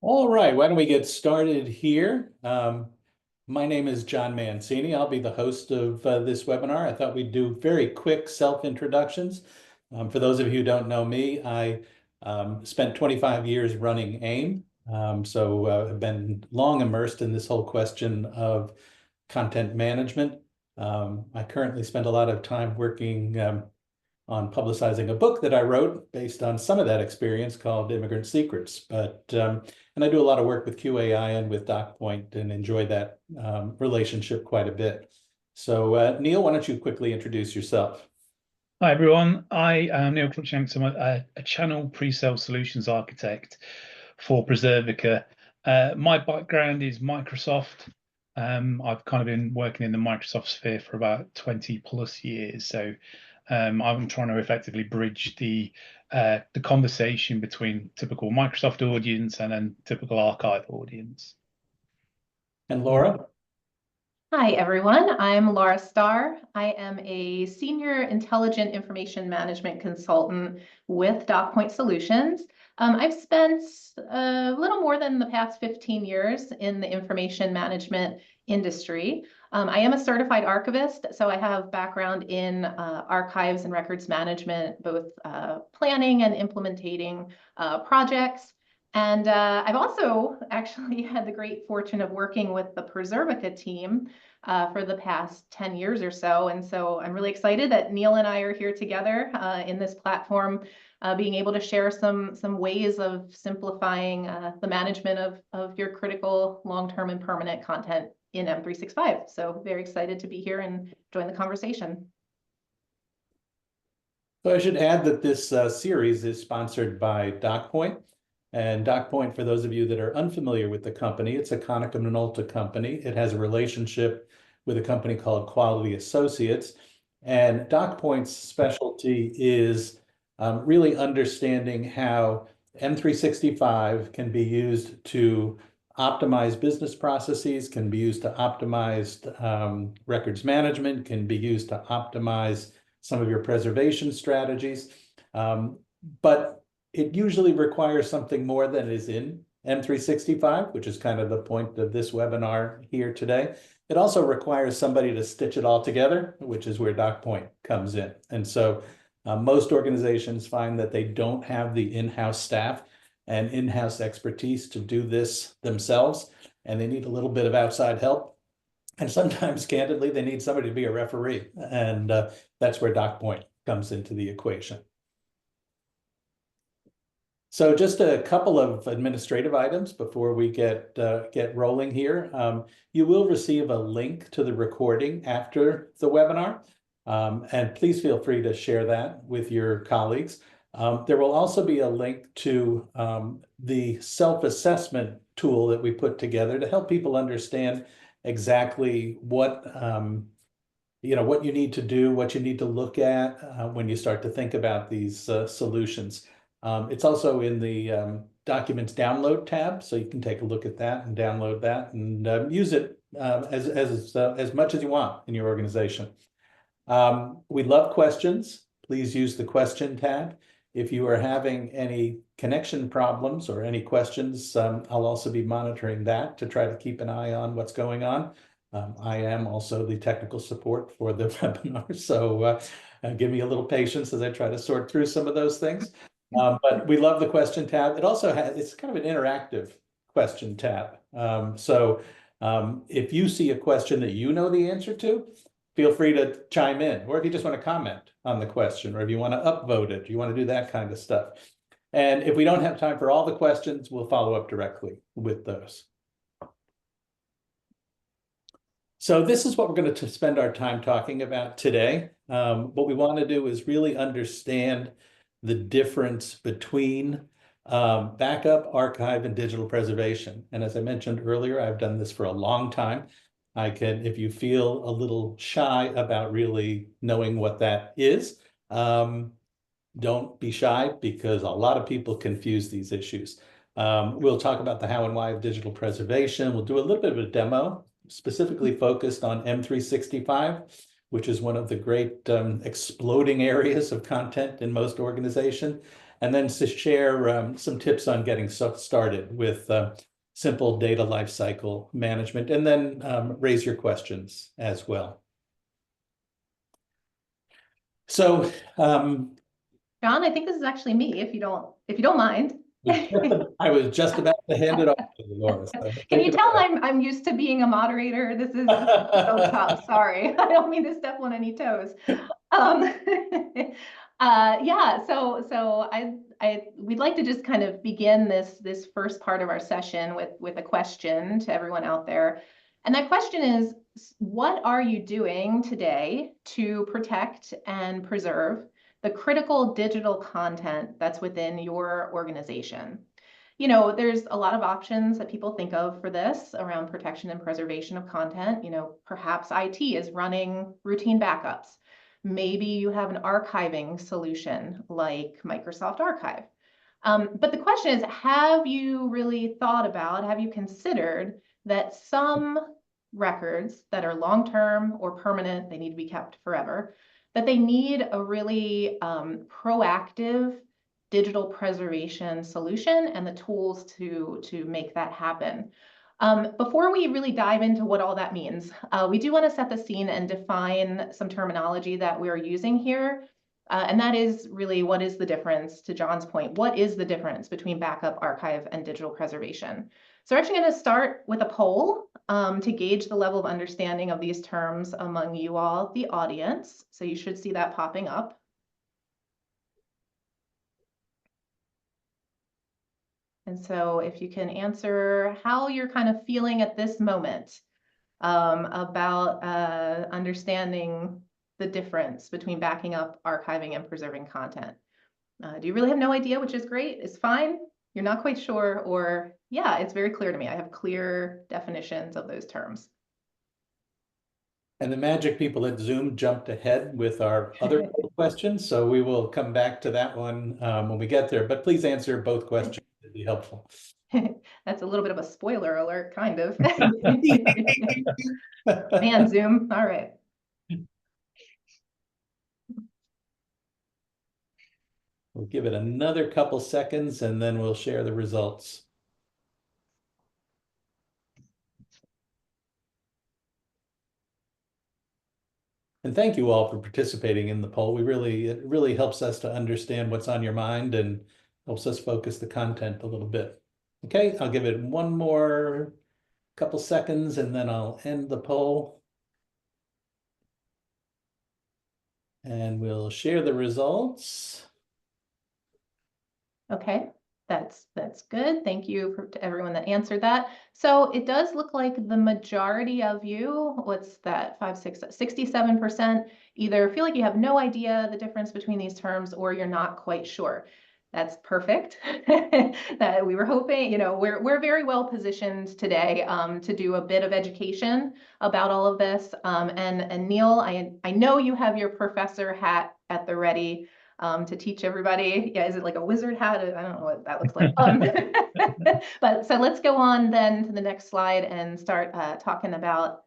All right, why don't we get started here? My name is John Mancini. I'll be the host of this webinar. I thought we'd do very quick self-introductions. For those of you who don't know me, I spent 25 years running AIM. I've been long immersed in this whole question of content management. I currently spend a lot of time working on publicizing a book that I wrote based on some of that experience called Immigrant Secrets. And I do a lot of work with QAI and with DocPoint and enjoy that relationship quite a bit. So Neil, why don't you quickly introduce yourself? Hi everyone, I am Neil Cruickshanks. I'm a channel pre-sale solutions architect for Preservica. My background is Microsoft. I've kind of been working in the Microsoft sphere for about 20 plus years. So I'm trying to effectively bridge the conversation between typical Microsoft audience and then typical archive audience. And Laura? Hi, everyone. I'm Laura Starr. I am a senior intelligent information management consultant with DocPoint Solutions. I've spent a little more than the past 15 years in the information management industry. I am a certified archivist, so I have background in archives and records management, both planning and implementing projects. And I've also actually had the great fortune of working with the Preservica team for the past 10 years or so. And so I'm really excited that Neil and I are here together in this platform, being able to share some ways of simplifying the management of your critical long-term and permanent content in M365. So very excited to be here and join the conversation. So I should add that this series is sponsored by DocPoint. And DocPoint, for those of you that are unfamiliar with the company, it's a Konica Minolta company. It has a relationship with a company called Quality Associates. And DocPoint's specialty is really understanding how M365 can be used to optimize business processes, can be used to optimize records management, can be used to optimize some of your preservation strategies. But it usually requires something more than is in M365, which is kind of the point of this webinar here today. It also requires somebody to stitch it all together, which is where DocPoint comes in. And so most organizations find that they don't have the in-house staff and in-house expertise to do this themselves, and they need a little bit of outside help. And sometimes, candidly, they need somebody to be a referee, and that's where DocPoint comes into the equation. So just a couple of administrative items before we get rolling here. You will receive a link to the recording after the webinar, and please feel free to share that with your colleagues. There will also be a link to the self-assessment tool that we put together to help people understand exactly what what you need to do, what you need to look at when you start to think about these solutions. It's also in the Documents Download tab, so you can take a look at that and download that and use it as much as you want in your organization. We love questions. Please use the question tab. If you are having any connection problems or any questions, I'll also be monitoring that to try to keep an eye on what's going on. I am also the technical support for the webinar, so give me a little patience as I try to sort through some of those things. But we love the question tab. It also has, it's kind of an interactive question tab. If you see a question that you know the answer to, feel free to chime in, or if you just want to comment on the question, or if you want to upvote it, you want to do that kind of stuff. And if we don't have time for all the questions, we'll follow up directly with those. So this is what we're going to spend our time talking about today. What we want to do is really understand the difference between backup, archive, and digital preservation. And as I mentioned earlier, I've done this for a long time. If you feel a little shy about really knowing what that is, don't be shy, because a lot of people confuse these issues. We'll talk about the how and why of digital preservation. We'll do a little bit of a demo specifically focused on M365, which is one of the great exploding areas of content in most organizations. and then to share some tips on getting started with simple data lifecycle management, and then raise your questions as well. So, John, I think this is actually me, if you don't mind. I was just about to hand it off to Laura. So Can you tell I'm used to being a moderator? This is so tough. Sorry, I don't mean to step on any toes. Yeah, so we'd like to just kind of begin this first part of our session with a question to everyone out there. And that question is, what are you doing today to protect and preserve the critical digital content that's within your organization? You know, there's a lot of options that people think of for this around protection and preservation of content. You know, perhaps IT is running routine backups. Maybe you have an archiving solution like Microsoft Archive. But the question is, have you really thought about, have you considered that some records that are long-term or permanent, they need to be kept forever, that they need a really proactive digital preservation solution and the tools to make that happen. Before we really dive into what all that means, we do want to set the scene and define some terminology that we're using here. And that is really, what is the difference, to John's point, what is the difference between backup, archive, and digital preservation? So we're actually going to start with a poll to gauge the level of understanding of these terms among you all, the audience. So you should see that popping up. And so if you can answer how you're kind of feeling at this moment about understanding the difference between backing up, archiving, and preserving content. Do you really have no idea, which is great, it's fine, you're not quite sure, or yeah, it's very clear to me, I have clear definitions of those terms. And the magic people at Zoom jumped ahead with our other questions, so we will come back to that one when we get there, but please answer both questions, it'd be helpful. That's a little bit of a spoiler alert, kind of. Man, Zoom, all right. We'll give it another couple seconds and then we'll share the results. And thank you all for participating in the poll. It really helps us to understand what's on your mind and helps us focus the content a little bit. Okay, I'll give it one more couple seconds and then I'll end the poll. And we'll share the results. Okay, that's good. Thank you to everyone that answered that. So it does look like the majority of you, what's that, 67%, either feel like you have no idea the difference between these terms or you're not quite sure. That's perfect. That we were hoping, you know, we're very well positioned today to do a bit of education about all of this. And Neil, I know you have your professor hat at the ready to teach everybody. Yeah, is it like a wizard hat? I don't know what that looks like. But so let's go on then to the next slide and start talking about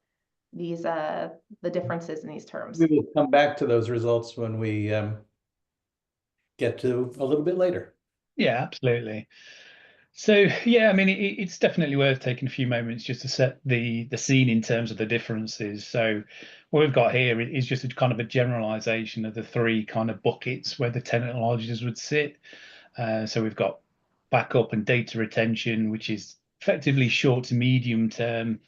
these the differences in these terms. We will come back to those results when we get to a little bit later. Yeah, absolutely. So yeah, I mean, it's definitely worth taking a few moments just to set the scene in terms of the differences. So what we've got here is just a kind of a generalization of the three kind of buckets where the technologies would sit. So we've got backup and data retention, which is effectively short to medium term.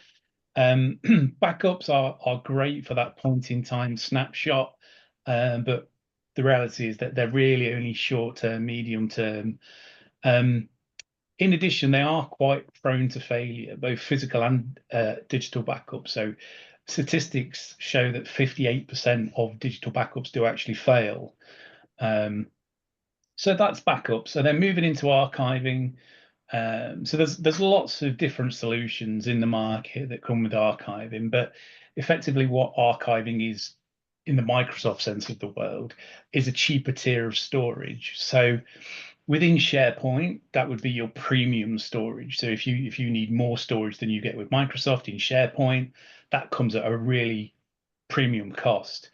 Backups are great for that point in time snapshot, but the reality is that they're really only short term, medium term. In addition, they are quite prone to failure, both physical and digital backups. So statistics show that 58% of digital backups do actually fail. So that's backups. So then moving into archiving. So there's lots of different solutions in the market that come with archiving, but effectively what archiving is in the Microsoft sense of the world is a cheaper tier of storage. So within SharePoint, that would be your premium storage. So if you need more storage than you get with Microsoft in SharePoint, that comes at a really premium cost.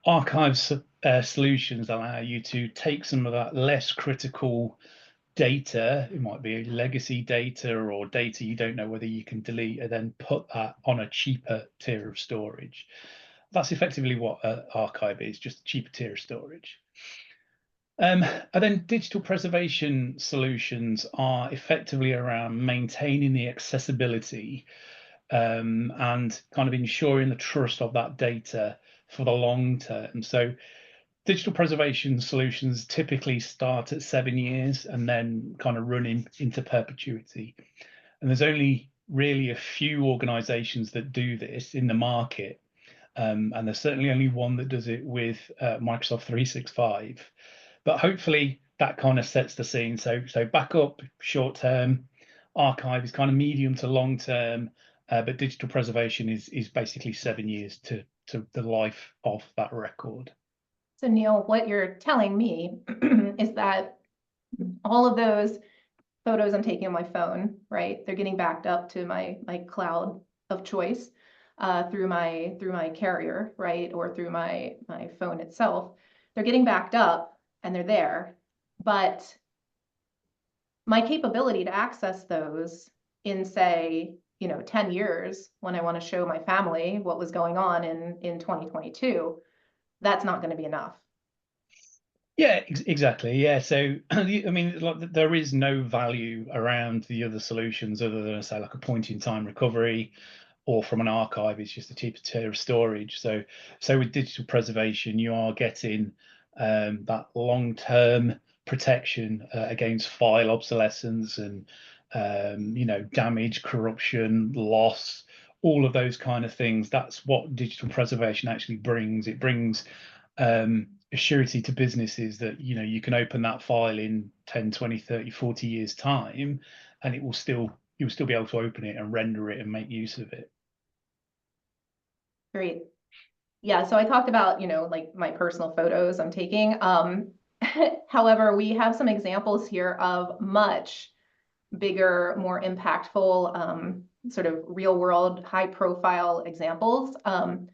archive solutions allow you to take some of that less critical data, it might be legacy data or data you don't know whether you can delete, and then put that on a cheaper tier of storage. That's effectively what an archive is, just a cheaper tier of storage. And then digital preservation solutions are effectively around maintaining the accessibility and kind of ensuring the trust of that data for the long term. So digital preservation solutions typically start at 7 years and then kind of run into perpetuity. And there's only really a few organizations that do this in the market. And there's certainly only one that does it with Microsoft 365. But hopefully that kind of sets the scene. So backup, short term, archive is kind of medium to long term, but digital preservation is basically 7 years to the life of that record. So Neil, what you're telling me is that all of those photos I'm taking on my phone, right? They're getting backed up to my cloud of choice through my carrier, right? Or through my phone itself. They're getting backed up and they're there, but my capability to access those in, say, 10 years when I want to show my family what was going on in 2022, that's not going to be enough. Yeah, exactly. Yeah. So, I mean, like, there is no value around the other solutions other than, say, like a point in time recovery, or from an archive, it's just a cheaper tier of storage. So with digital preservation, you are getting that long-term protection against file obsolescence and damage, corruption, loss, all of those kind of things. That's what digital preservation actually brings. It brings surety to businesses that you can open that file in 10, 20, 30, 40 years time, and you'll still be able to open it and render it and make use of it. Great. Yeah, so I talked about, like my personal photos I'm taking. However, we have some examples here of much bigger, more impactful, sort of real world, high profile examples. And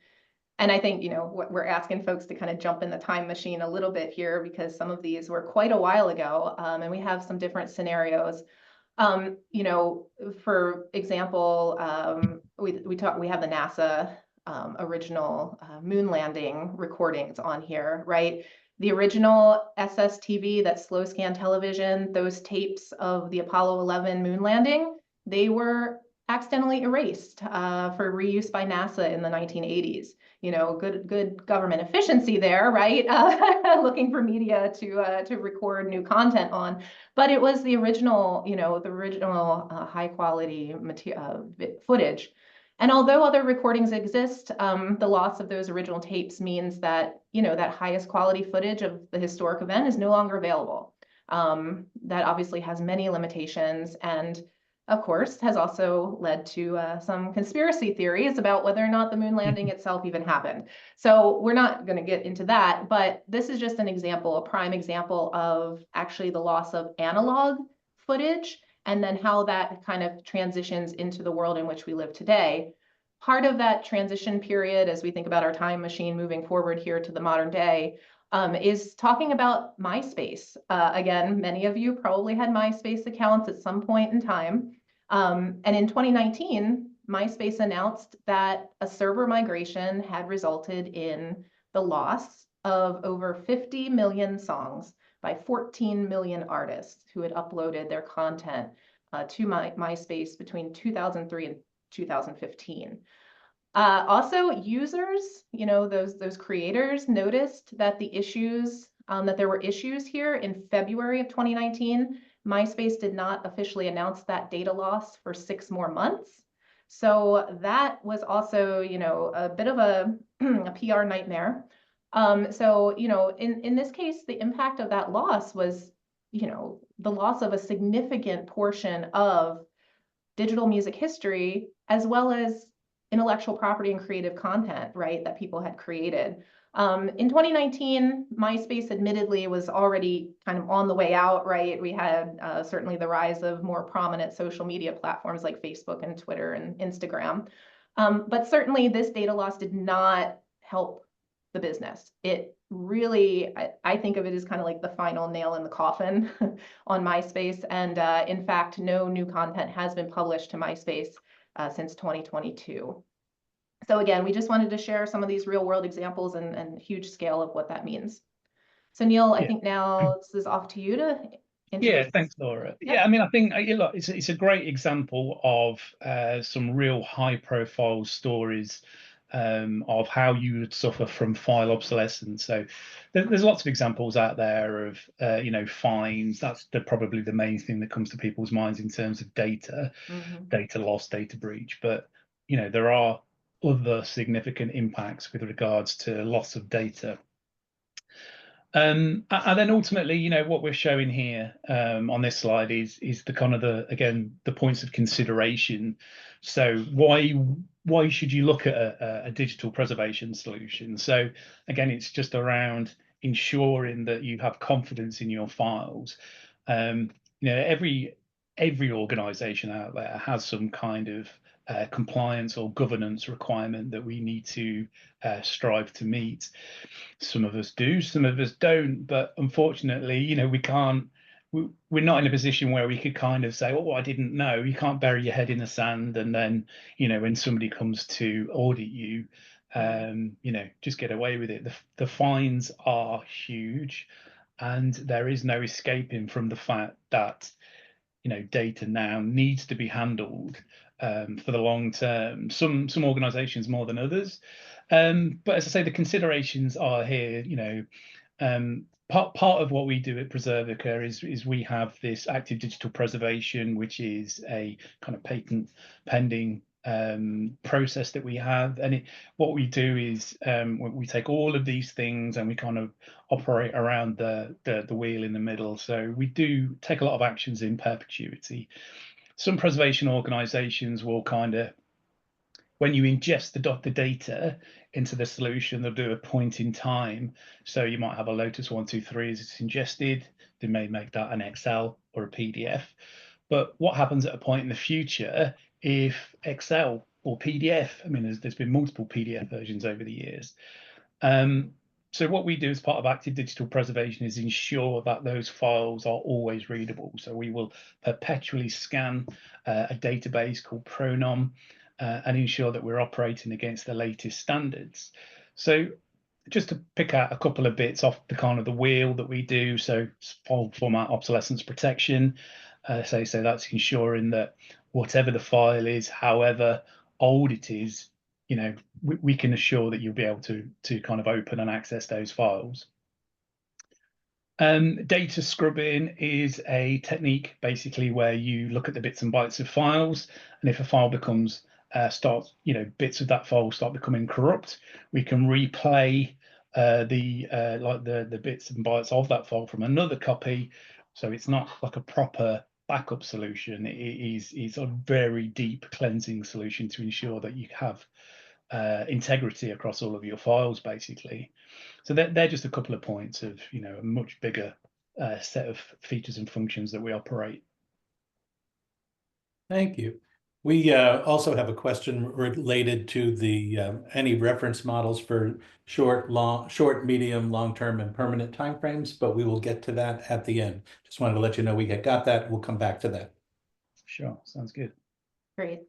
I think, we're asking folks to kind of jump in the time machine a little bit here, because some of these were quite a while ago, and we have some different scenarios. For example, we have the NASA original moon landing recordings on here, right? The original SSTV, that slow scan television, those tapes of the Apollo 11 moon landing, they were accidentally erased for reuse by NASA in the 1980s. Good government efficiency there, right? Looking for media to record new content on, but it was the original, high quality footage. And although other recordings exist, the loss of those original tapes means that, that highest quality footage of the historic event is no longer available. That obviously has many limitations, and of course has also led to some conspiracy theories about whether or not the moon landing itself even happened. So we're not going to get into that, but this is just an example, a prime example of actually the loss of analog footage, and then how that kind of transitions into the world in which we live today. Part of that transition period, as we think about our time machine moving forward here to the modern day, is talking about MySpace. Again, many of you probably had MySpace accounts at some point in time. And in 2019, MySpace announced that a server migration had resulted in the loss of over 50 million songs by 14 million artists who had uploaded their content to MySpace between 2003 and 2015. Also, users, those creators noticed that that there were issues here in February of 2019. MySpace did not officially announce that data loss for 6 more months. So that was also, a bit of a PR nightmare. So, in this case, the impact of that loss was, the loss of a significant portion of digital music history, as well as intellectual property and creative content, right, that people had created. In 2019, MySpace admittedly was already kind of on the way out, right? We had certainly the rise of more prominent social media platforms like Facebook and Twitter and Instagram. But certainly this data loss did not help the business. It really, I think of it as kind of like the final nail in the coffin on MySpace. And in fact, no new content has been published to MySpace since 2022. So again, we just wanted to share some of these real world examples and huge scale of what that means. So Neil, I think now this is off to you to introduce. Yeah, thanks, Laura. Yep. Yeah, I mean, I think look, it's a great example of some real high profile stories of how you would suffer from file obsolescence. So there's lots of examples out there of you know, fines. That's probably the main thing that comes to people's minds in terms of data, data loss, data breach. But you know, there are other significant impacts with regards to loss of data. And then ultimately, you know, what we're showing here on this slide is the kind of the points of consideration. So why should you look at a digital preservation solution? So again, it's just around ensuring that you have confidence in your files. You know, every organization out there has some kind of compliance or governance requirement that we need to strive to meet. Some of us do, some of us don't, but unfortunately, you know, we're not in a position where we could kind of say, oh, I didn't know. You can't bury your head in the sand and then, you know, when somebody comes to audit you, you know, just get away with it. The fines are huge, and there is no escaping from the fact that, you know, data now needs to be handled for the long term. Some organizations more than others. But as I say, the considerations are here, you know, part of what we do at Preservica is we have this active digital preservation, which is a kind of patent pending process that we have. And what we do is we take all of these things and we kind of operate around the wheel in the middle. So we do take a lot of actions in perpetuity. Some preservation organizations will kind of, when you ingest the data into the solution, they'll do a point in time. So you might have a Lotus 123 as it's ingested. They may make that an Excel or a PDF. But what happens at a point in the future if Excel or PDF, I mean, there's been multiple PDF versions over the years. So what we do as part of active digital preservation is ensure that those files are always readable. So we will perpetually scan a database called Pronom and ensure that we're operating against the latest standards. So just to pick out a couple of bits off the kind of the wheel that we do, so file format obsolescence protection, so that's ensuring that whatever the file is, however old it is, you know, we can assure that you'll be able to kind of open and access those files. Data scrubbing is a technique basically where you look at the bits and bytes of files, and if a file becomes bits of that file start becoming corrupt, we can replay the bits and bytes of that file from another copy. So it's not like a proper backup solution. It's a very deep cleansing solution to ensure that you have integrity across all of your files, basically. So they're just a couple of points of, you know, a much bigger set of features and functions that we operate. Thank you. We also have a question related to the any reference models for short, medium, long-term, and permanent timeframes, but we will get to that at the end. Just wanted to let you know we got that. We'll come back to that. Sure, sounds good. Great.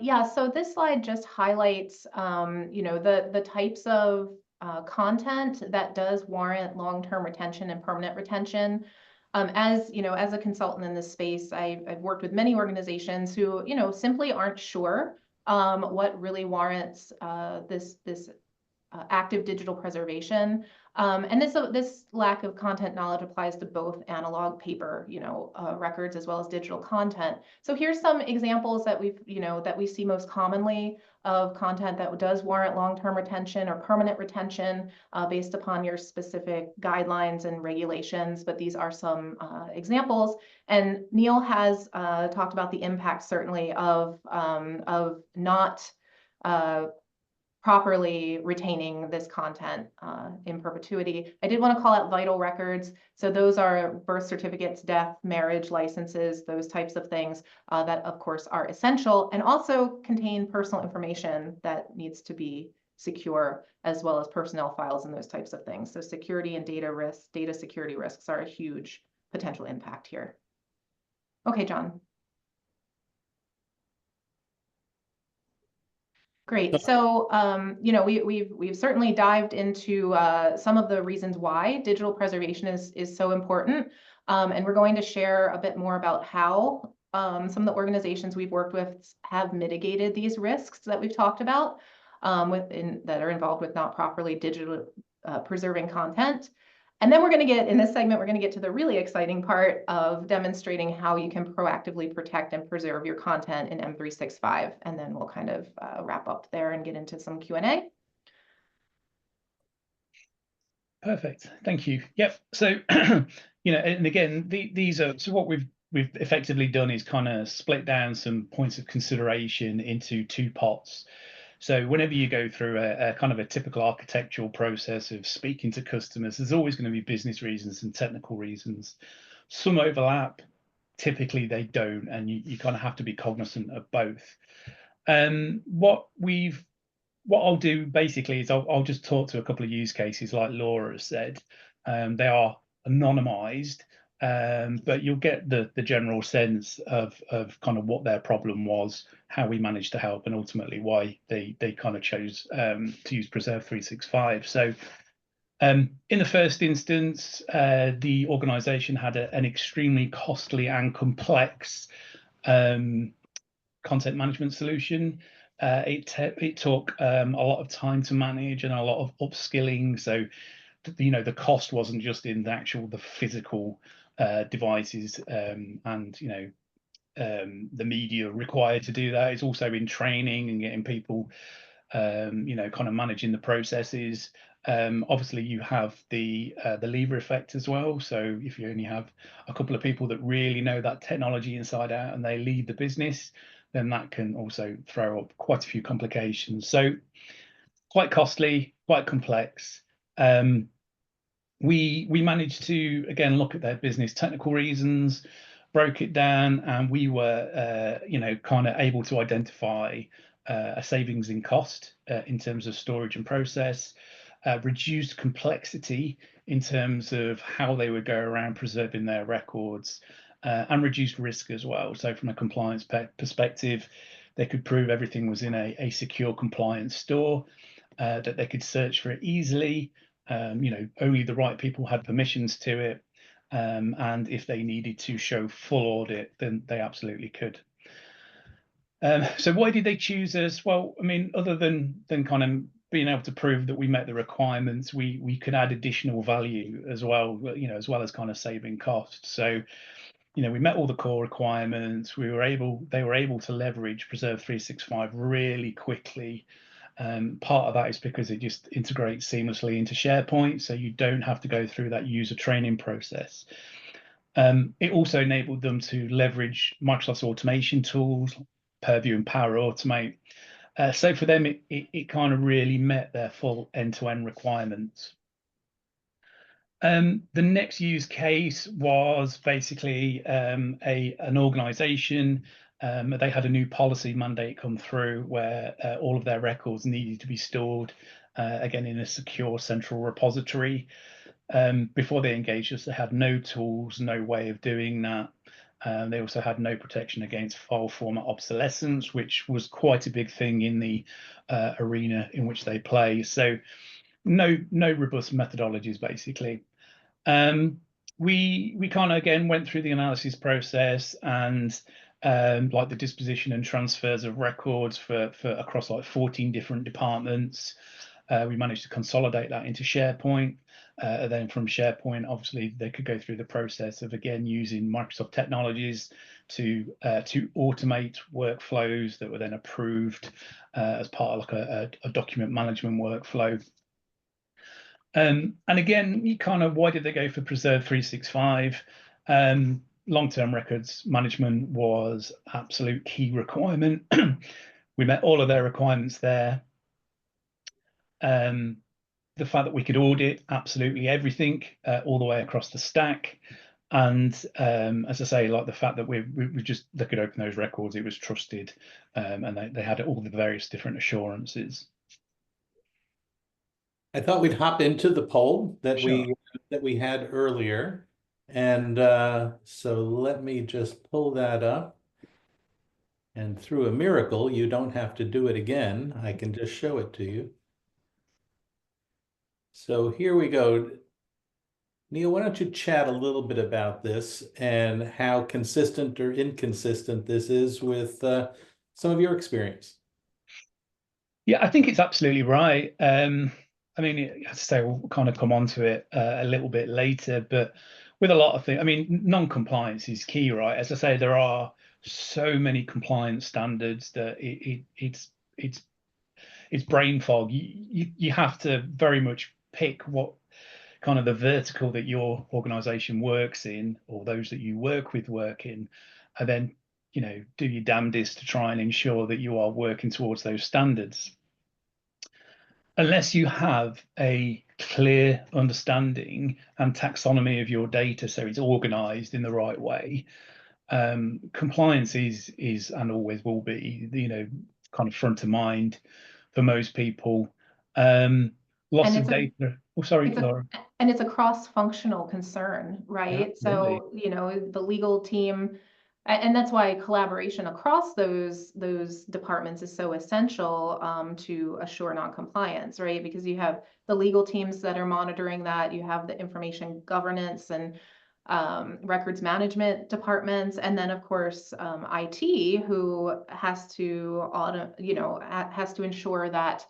Yeah, so this slide just highlights, you know, the types of content that does warrant long-term retention and permanent retention. As you know, as a consultant in this space, I've worked with many organizations who, you know, simply aren't sure what really warrants this active digital preservation. And this lack of content knowledge applies to both analog paper, you know, records as well as digital content. So here's some examples that we see most commonly of content that does warrant long-term retention or permanent retention based upon your specific guidelines and regulations. But these are some examples. And Neil has talked about the impact certainly of not properly retaining this content in perpetuity. I did want to call out vital records. So those are birth certificates, death, marriage, licenses, those types of things that of course are essential and also contain personal information that needs to be secure, as well as personnel files and those types of things. So security and data security risks are a huge potential impact here. Okay, John. Great. So, you know, we've certainly dived into some of the reasons why digital preservation is so important, and we're going to share a bit more about how some of the organizations we've worked with have mitigated these risks that we've talked about that are involved with not properly digital preserving content. And then in this segment, we're going to get to the really exciting part of demonstrating how you can proactively protect and preserve your content in M365. And then we'll kind of wrap up there and get into some Q&A. Perfect. Thank you. Yep. So, you know, and again, these are, so what we've effectively done is kind of split down some points of consideration into two pots. So whenever you go through a kind of a typical architectural process of speaking to customers, there's always going to be business reasons and technical reasons. Some overlap, typically they don't, and you kind of have to be cognizant of both. What I'll do basically is I'll just talk to a couple of use cases like Laura has said. They are anonymized, but you'll get the general sense of kind of what their problem was, how we managed to help, and ultimately why they kind of chose to use Preserve 365. So in the first instance, the organization had an extremely costly and complex content management solution. It took a lot of time to manage and a lot of upskilling. So, you know, the cost wasn't just in the physical devices and, you know, the media required to do that. It's also in training and getting people, you know, kind of managing the processes. Obviously, you have the lever effect as well. So if you only have a couple of people that really know that technology inside out and they lead the business, then that can also throw up quite a few complications. So quite costly, quite complex. We managed to, again, look at their business technical reasons, broke it down, and we were, you know, kind of able to identify a savings in cost in terms of storage and process, reduced complexity in terms of how they would go around preserving their records, and reduced risk as well. So from a compliance perspective, they could prove everything was in a secure compliance store, that they could search for it easily. You know, only the right people had permissions to it. And if they needed to show full audit, then they absolutely could. So why did they choose us? Well, I mean, other than kind of being able to prove that we met the requirements, we could add additional value as well, you know, as well as kind of saving costs. So, you know, we met all the core requirements. They were able to leverage Preserve 365 really quickly. Part of that is because it just integrates seamlessly into SharePoint, so you don't have to go through that user training process. It also enabled them to leverage Microsoft's automation tools, Purview and Power Automate. So for them, it kind of really met their full end-to-end requirements. The next use case was basically an organization. They had a new policy mandate come through where all of their records needed to be stored, again, in a secure central repository. Before they engaged us, they had no tools, no way of doing that. They also had no protection against file format obsolescence, which was quite a big thing in the arena in which they play. So no robust methodologies, basically. We kind of, again, went through the analysis process and like the disposition and transfers of records for across like 14 different departments. We managed to consolidate that into SharePoint. Then from SharePoint, obviously, they could go through the process of, again, using Microsoft technologies to automate workflows that were then approved as part of like a document management workflow. And again, you kind of, why did they go for Preserve 365? Long-term records management was absolute key requirement. We met all of their requirements there. The fact that we could audit absolutely everything all the way across the stack. And as I say, like the fact that we just, they could open those records, it was trusted, and they had all the various different assurances. I thought we'd hop into the poll that Sure. we had earlier. And so let me just pull that up. And through a miracle, you don't have to do it again. I can just show it to you. So here we go. Neil, why don't you chat a little bit about this and how consistent or inconsistent this is with some of your experience? Yeah, I think it's absolutely right. I mean, as I say, we'll kind of come on to it a little bit later, but with a lot of things, I mean, non-compliance is key, right? As I say, there are so many compliance standards that it's brain fog. You have to very much pick what kind of the vertical that your organization works in, or those that you work with work in, and then, do your damnedest to try and ensure that you are working towards those standards. Unless you have a clear understanding and taxonomy of your data, so it's organized in the right way, compliance is and always will be, kind of front of mind for most people. Loss And of data. Oh, sorry, Laura. And it's a cross-functional concern, right? Absolutely. So, the legal team, and that's why collaboration across those departments is so essential to assure non-compliance, right? Because you have the legal teams that are monitoring that, you have the information governance and records management departments, and then of course IT, who has to has to ensure that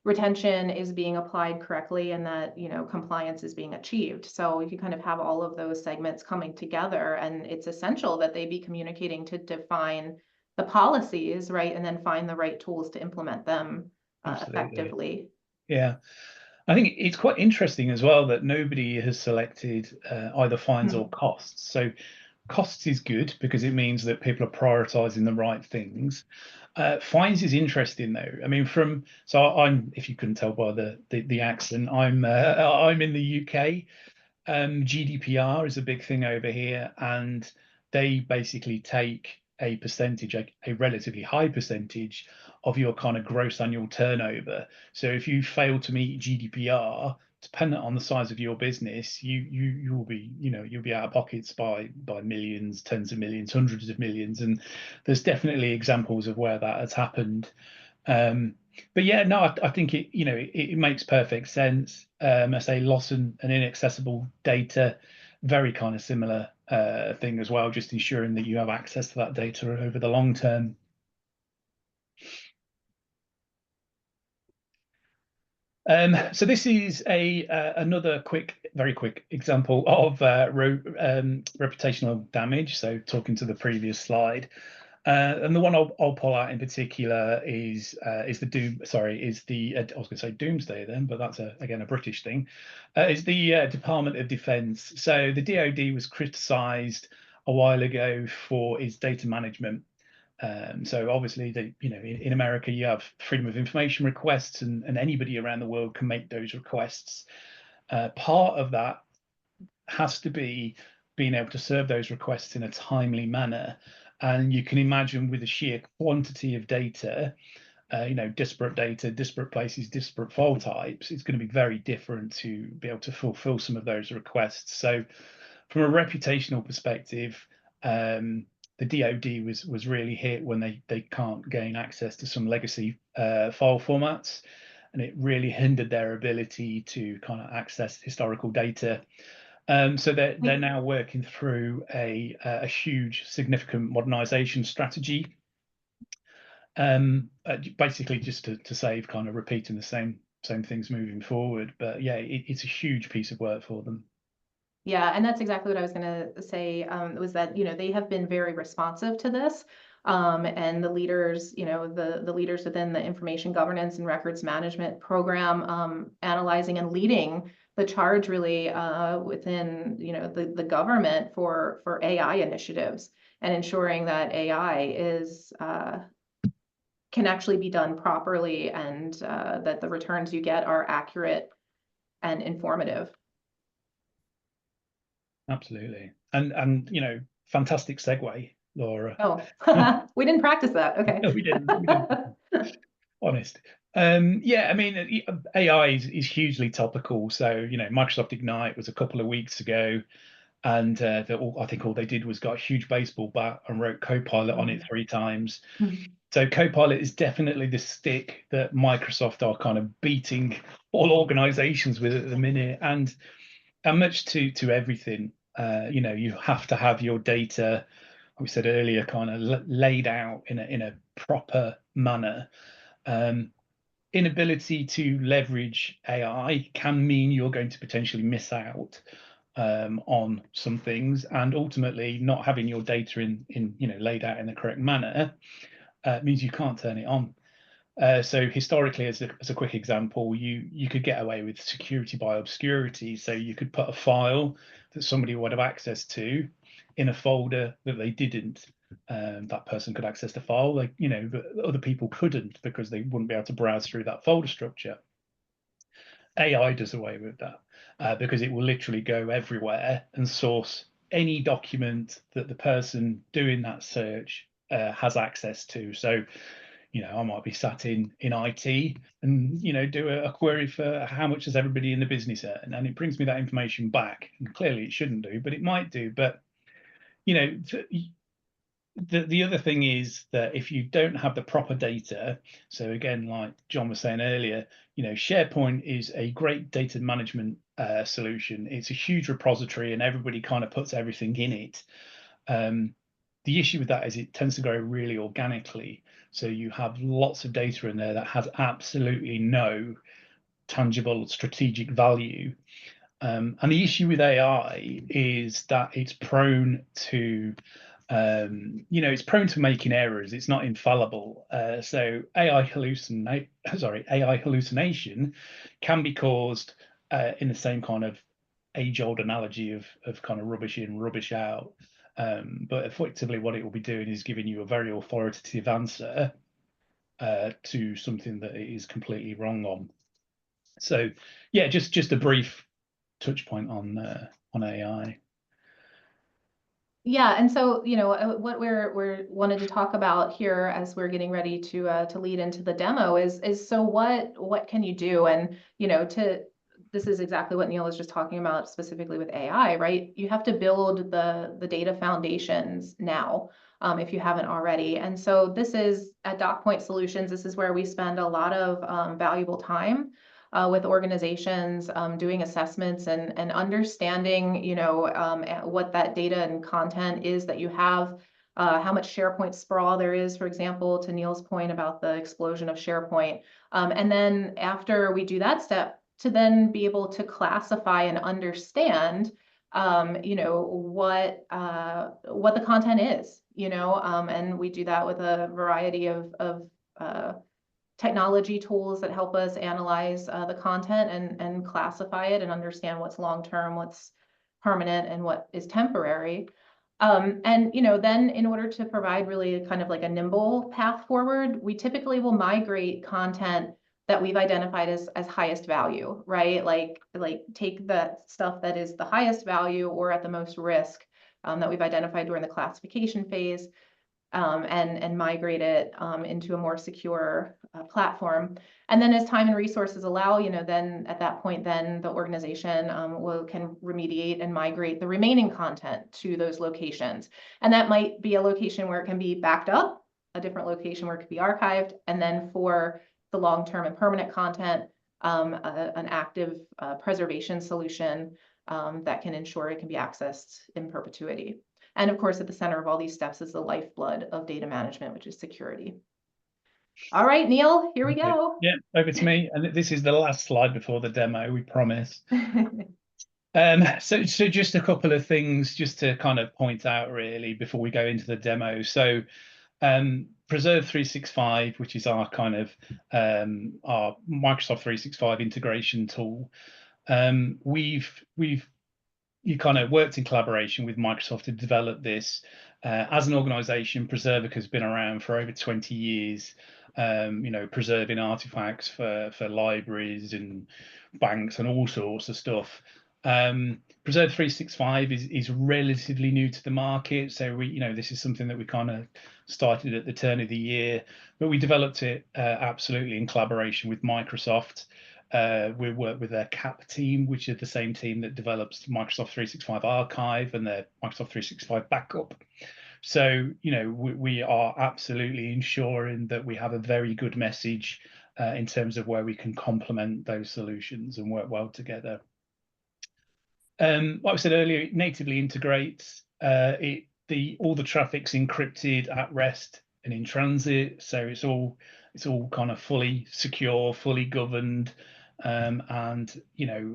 retention is being applied correctly and that, compliance is being achieved. So if you kind of have all of those segments coming together, and it's essential that they be communicating to define the policies, right? And then find the right tools to implement them effectively. Yeah. I think it's quite interesting as well that nobody has selected either fines or costs. So costs is good because it means that people are prioritizing the right things. Fines is interesting though. I mean, I'm, if you couldn't tell by the accent, I'm in the UK. GDPR is a big thing over here, and they basically take a percentage, a relatively high percentage of your kind of gross annual turnover. So if you fail to meet GDPR, dependent on the size of your business, you'll be, you'll be out of pockets by millions, tens of millions, hundreds of millions, and there's definitely examples of where that has happened. But yeah, no, I think it makes perfect sense. I say loss and inaccessible data, very kind of similar thing as well, just ensuring that you have access to that data over the long term. So this is another very quick example of reputational damage. So talking to the previous slide. And the one I'll pull out in particular is the I was going to say Doomsday then, but that's again a British thing. Is the Department of Defense. So the DoD was criticised a while ago for its data management. So obviously, in America you have freedom of information requests, and anybody around the world can make those requests. Part of that has to be being able to serve those requests in a timely manner. And you can imagine with the sheer quantity of data, disparate data, disparate places, disparate file types, it's going to be very different to be able to fulfill some of those requests. So from a reputational perspective, the DoD was really hit when they can't gain access to some legacy file formats, and it really hindered their ability to kind of access historical data. So they're now working through a huge, significant modernization strategy, basically just to save kind of repeating the same things moving forward. But yeah, it's a huge piece of work for them. Yeah, and that's exactly what I was going to say, was that, they have been very responsive to this. And the leaders, the leaders within the information governance and records management program, analyzing and leading the charge really within, the government for AI initiatives, and ensuring that AI can actually be done properly, and that the returns you get are accurate and informative. Absolutely. And fantastic segue, Laura. Oh, we didn't practice that. Okay. No, we didn't. Honest. Yeah, I mean, AI is hugely topical. So, Microsoft Ignite was a couple of weeks ago, and I think all they did was got a huge baseball bat and wrote Copilot on it 3 times. So Copilot is definitely the stick that Microsoft are kind of beating all organizations with at the minute, and much to everything. You have to have your data, like we said earlier, kind of laid out in a proper manner. Inability to leverage AI can mean you're going to potentially miss out on some things, and ultimately not having your data in laid out in the correct manner means you can't turn it on. So historically, as a quick example, you could get away with security by obscurity. So you could put a file that somebody would have access to in a folder that they didn't. That person could access the file, but other people couldn't because they wouldn't be able to browse through that folder structure. AI does away with that because it will literally go everywhere and source any document that the person doing that search has access to. So, I might be sat in IT and do a query for how much does everybody in the business earn, and it brings me that information back. And clearly, it shouldn't do, but it might do. But the other thing is that if you don't have the proper data, so again, like John was saying earlier, SharePoint is a great data management solution. It's a huge repository, and everybody kind of puts everything in it. The issue with that is it tends to grow really organically. So you have lots of data in there that has absolutely no tangible strategic value. And the issue with AI is that it's prone to, it's prone to making errors. It's not infallible. So AI hallucination can be caused in the same kind of age-old analogy of kind of rubbish in, rubbish out. But effectively, what it will be doing is giving you a very authoritative answer to something that it is completely wrong on. So, yeah, just a brief touch point on AI. Yeah, and so what we're wanted to talk about here as we're getting ready to lead into the demo is so what can you do? And this is exactly what Neil was just talking about specifically with AI, right? You have to build the data foundations now, if you haven't already. And so this is at DocPoint Solutions. This is where we spend a lot of valuable time with organizations doing assessments and understanding, what that data and content is that you have, how much SharePoint sprawl there is, for example, to Neil's point about the explosion of SharePoint. And then after we do that step, to then be able to classify and understand, what the content is, and we do that with a variety of technology tools that help us analyze the content and classify it and understand what's long-term, what's permanent, and what is temporary. And then in order to provide really kind of like a nimble path forward, we typically will migrate content that we've identified as highest value, right? Like take the stuff that is the highest value or at the most risk that we've identified during the classification phase, and migrate it into a more secure platform. And then as time and resources allow, then at that point, then the organization can remediate and migrate the remaining content to those locations. And that might be a location where it can be backed up, a different location where it could be archived, and then for the long-term and permanent content, an active preservation solution that can ensure it can be accessed in perpetuity. And of course, at the center of all these steps is the lifeblood of data management, which is security. All right, Neil, here we go. Yeah, over to me. And this is the last slide before the demo, we promise. So just a couple of things just to kind of point out really before we go into the demo. So Preserve 365, which is our kind of our Microsoft 365 integration tool. You kind of worked in collaboration with Microsoft to develop this. As an organization, Preservica has been around for over 20 years, preserving artifacts for libraries and banks and all sorts of stuff. Preserve 365 is relatively new to the market, so this is something that we kind of started at the turn of the year, but we developed it absolutely in collaboration with Microsoft. We work with their CAP team, which is the same team that develops Microsoft 365 Archive and their Microsoft 365 Backup. So, we are absolutely ensuring that we have a very good message in terms of where we can complement those solutions and work well together. Like I said earlier, it natively integrates. All the traffic's encrypted at rest and in transit, so it's all kind of fully secure, fully governed, and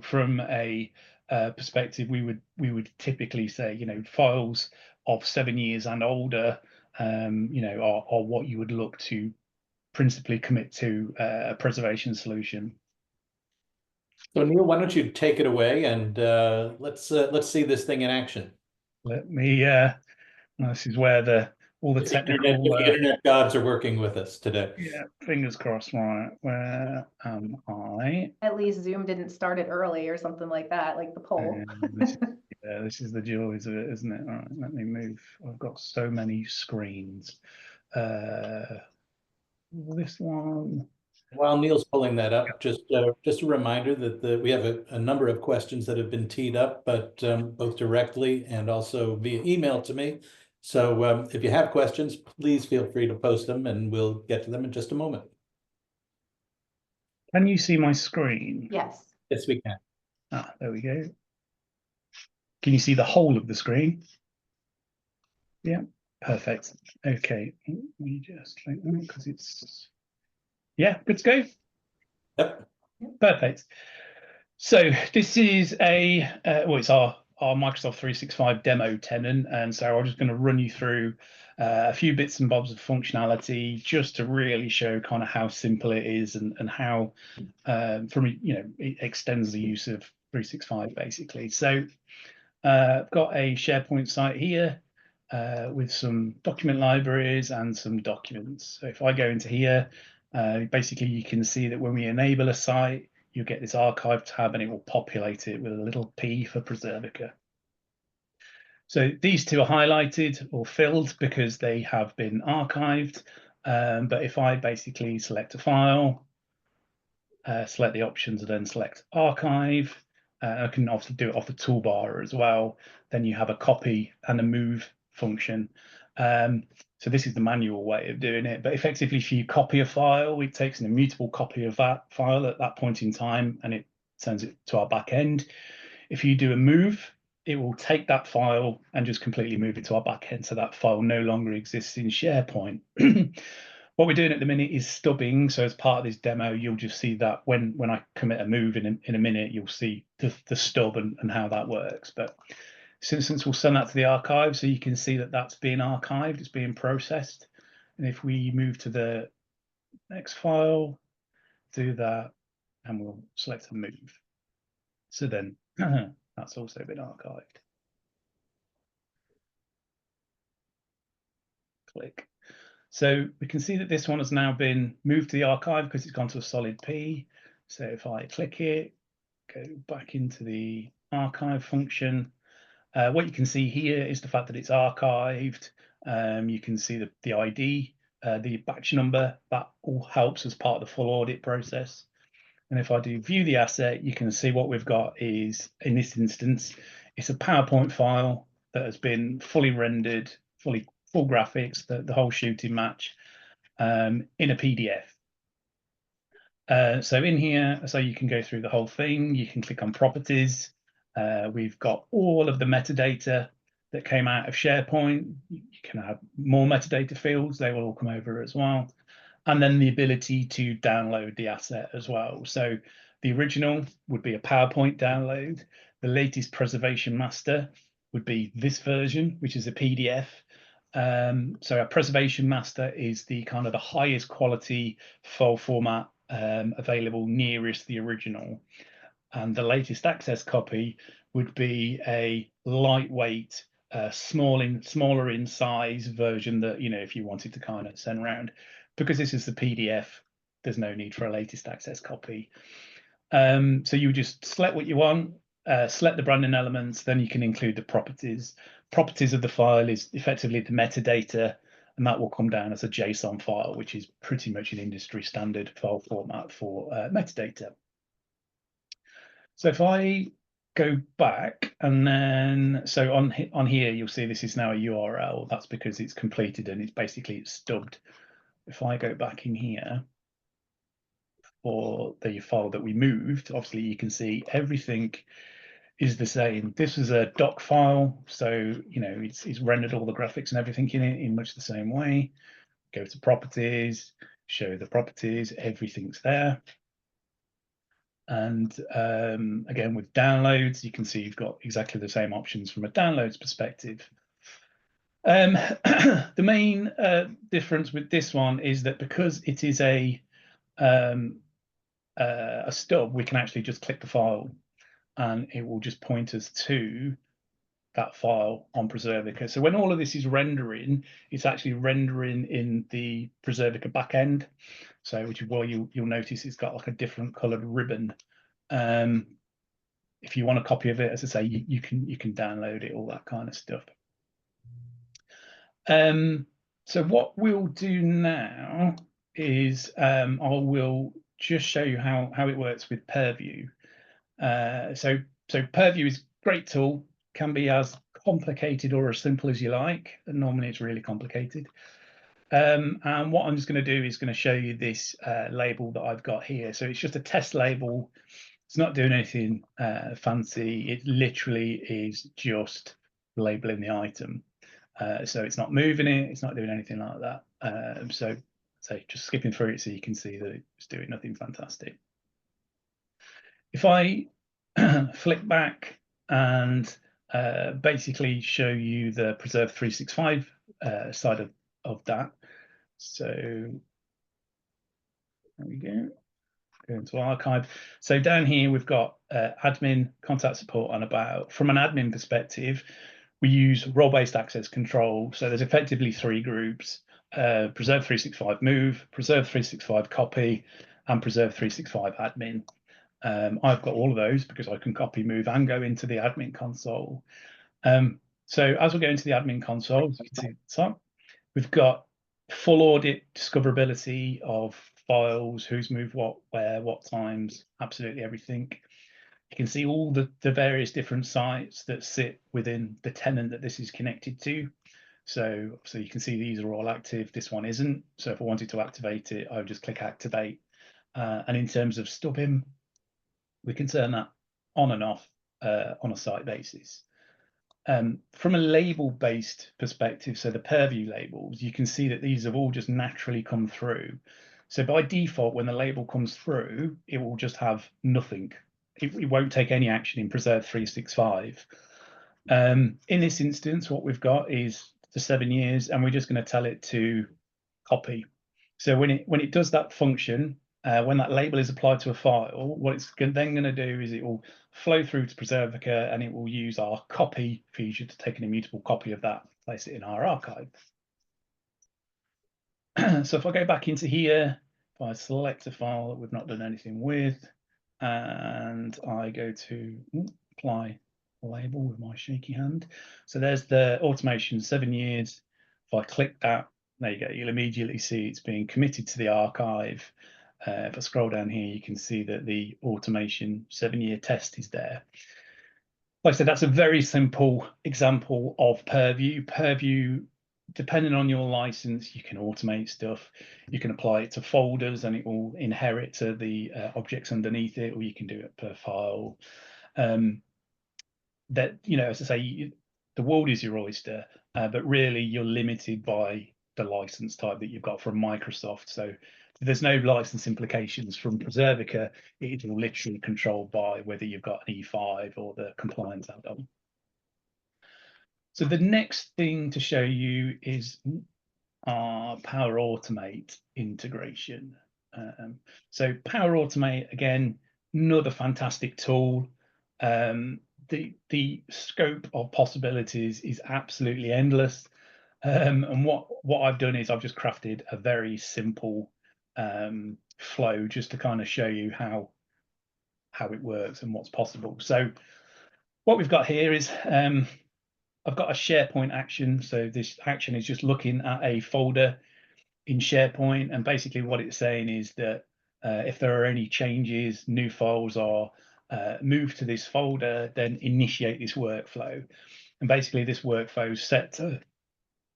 from a perspective, we would typically say files of 7 years and older, are what you would look to principally commit to a preservation solution. So Neil, why don't you take it away and let's see this thing in action. Let me. This is where all the technical. The internet gods are working with us today. Yeah, fingers crossed. Right, where am I? At least Zoom didn't start it early or something like that, like the poll. This is the joys of it, isn't it? All right, let me move. I've got so many screens. This one. While Neil's pulling that up, just a reminder that we have a number of questions that have been teed up, but both directly and also via email to me. So if you have questions, please feel free to post them and we'll get to them in just a moment. Can you see my screen? Yes. Yes, we can. There we go. Can you see the whole of the screen? Yeah, perfect. Okay, let me just like that because it's. Yeah, good to go. Yep. Perfect. So this is it's our Microsoft 365 demo tenant, and so I'm just going to run you through a few bits and bobs of functionality just to really show kind of how simple it is and how it extends the use of 365 basically. So I've got a SharePoint site here with some document libraries and some documents. So if I go into here, basically you can see that when we enable a site, you get this archive tab and it will populate it with a little P for Preservica. So these two are highlighted or filled because they have been archived. But if I basically select a file, select the options and then select archive, I can also do it off the toolbar as well. Then you have a copy and a move function. So this is the manual way of doing it. But effectively, if you copy a file, it takes an immutable copy of that file at that point in time, and it sends it to our back end. If you do a move, it will take that file and just completely move it to our back end. So that file no longer exists in SharePoint. What we're doing at the minute is stubbing. So as part of this demo, you'll just see that when I commit a move in a minute, you'll see the stub and how that works. But since we'll send that to the archive, so you can see that that's being archived, it's being processed. And if we move to the next file, do that, and we'll select a move. So then that's also been archived. Click. So we can see that this one has now been moved to the archive because it's gone to a solid P. So if I click it, go back into the archive function, what you can see here is the fact that it's archived. You can see the ID, the batch number, that all helps as part of the full audit process. And if I do view the asset, you can see what we've got is, in this instance, it's a PowerPoint file that has been fully rendered, full graphics, the whole shooting match, in a PDF. So in here, so you can go through the whole thing. You can click on properties. We've got all of the metadata that came out of SharePoint. You can add more metadata fields. They will all come over as well. And then the ability to download the asset as well. So the original would be a PowerPoint download. The latest preservation master would be this version, which is a PDF. So a preservation master is the kind of the highest quality file format available nearest the original. And the latest access copy would be a lightweight, smaller in size version that, if you wanted to kind of send around. Because this is the PDF, there's no need for a latest access copy. So you just select what you want, select the branding elements, then you can include the properties. Properties of the file is effectively the metadata, and that will come down as a JSON file, which is pretty much an industry standard file format for metadata. So if I go back, and then so on here you'll see this is now a URL. That's because it's completed and it's stubbed. If I go back in here for the file that we moved, obviously you can see everything is the same. This is a doc file, so you know it's rendered all the graphics and everything in it in much the same way. Go to properties, show the properties, everything's there. And again, with downloads, you can see you've got exactly the same options from a downloads perspective. The main difference with this one is that because it is a stub, we can actually just click the file and it will just point us to that file on Preservica. So when all of this is rendering, it's actually rendering in the Preservica backend. So which is why you'll notice it's got like a different colored ribbon. If you want a copy of it, as I say, you can download it, all that kind of stuff. So what we'll do now is I will just show you how it works with Purview. So Purview is a great tool, can be as complicated or as simple as you like, and normally it's really complicated. And what I'm just going to do is going to show you this label that I've got here. So it's just a test label. It's not doing anything fancy. It literally is just labeling the item. So it's not moving it. It's not doing anything like that. So just skipping through it so you can see that it's doing nothing fantastic. If I flick back and basically show you the Preserve 365 side of that. So there we go. Go into archive. So down here we've got admin, contact support, and about. From an admin perspective, we use role-based access control. So there's effectively 3 groups: Preserve 365 move, Preserve 365 copy, and Preserve 365 admin. I've got all of those because I can copy, move, and go into the admin console. So as we go into the admin console, as you can see at the top, we've got full audit discoverability of files, who's moved what, where, what times, absolutely everything. You can see all the various different sites that sit within the tenant that this is connected to. So you can see these are all active. This one isn't. So if I wanted to activate it, I would just click activate. And in terms of stubbing, we can turn that on and off on a site basis. From a label-based perspective, so the Purview labels, you can see that these have all just naturally come through. So by default, when the label comes through, it will just have nothing. It won't take any action in Preserve 365. In this instance, what we've got is the 7 years, and we're just going to tell it to copy. So when it does that function, when that label is applied to a file, what it's then going to do is it will flow through to Preservica, and it will use our copy feature to take an immutable copy of that, place it in our archive. So if I go back into here, if I select a file that we've not done anything with, and I go to apply label with my shaky hand. So there's the automation 7 years. If I click that, there you go, you'll immediately see it's being committed to the archive. If I scroll down here, you can see that the automation 7-year test is there. Like I said, that's a very simple example of Purview. Purview, depending on your license, you can automate stuff. You can apply it to folders and it will inherit to the objects underneath it, or you can do it per file. That, you know, as I say, the world is your oyster, but really you're limited by the license type that you've got from Microsoft. So there's no license implications from Preservica. It's literally controlled by whether you've got an E5 or the compliance add-on. So the next thing to show you is our Power Automate integration. So Power Automate, again, another fantastic tool. The scope of possibilities is absolutely endless. And what I've done is I've just crafted a very simple flow just to kind of show you how it works and what's possible. So what we've got here is I've got a SharePoint action. So this action is just looking at a folder in SharePoint, and basically what it's saying is that if there are any changes, new files are moved to this folder, then initiate this workflow. And basically this workflow is set to,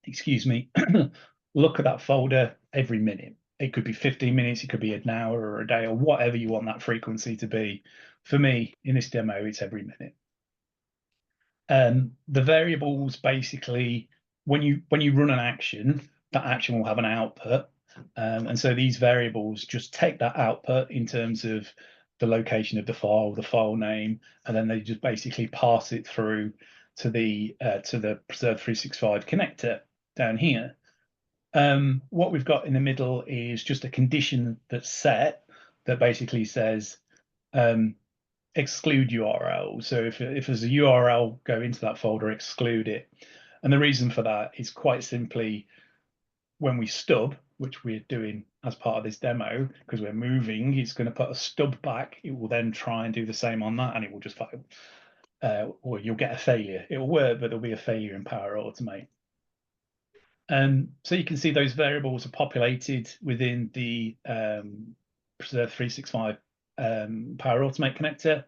excuse me, look at that folder every minute. It could be 15 minutes, it could be an hour or a day, or whatever you want that frequency to be. For me, in this demo, it's every minute. The variables basically, when you run an action, that action will have an output. And so these variables just take that output in terms of the location of the file name, and then they just basically pass it through to the Preserve 365 connector down here. What we've got in the middle is just a condition that's set that basically says exclude URL. So if there's a URL, go into that folder, exclude it. And the reason for that is quite simply when we stub, which we're doing as part of this demo, because we're moving, it's going to put a stub back. It will then try and do the same on that, and it will just fail. Or you'll get a failure. It will work, but there'll be a failure in Power Automate. So you can see those variables are populated within the Preserve 365 Power Automate connector.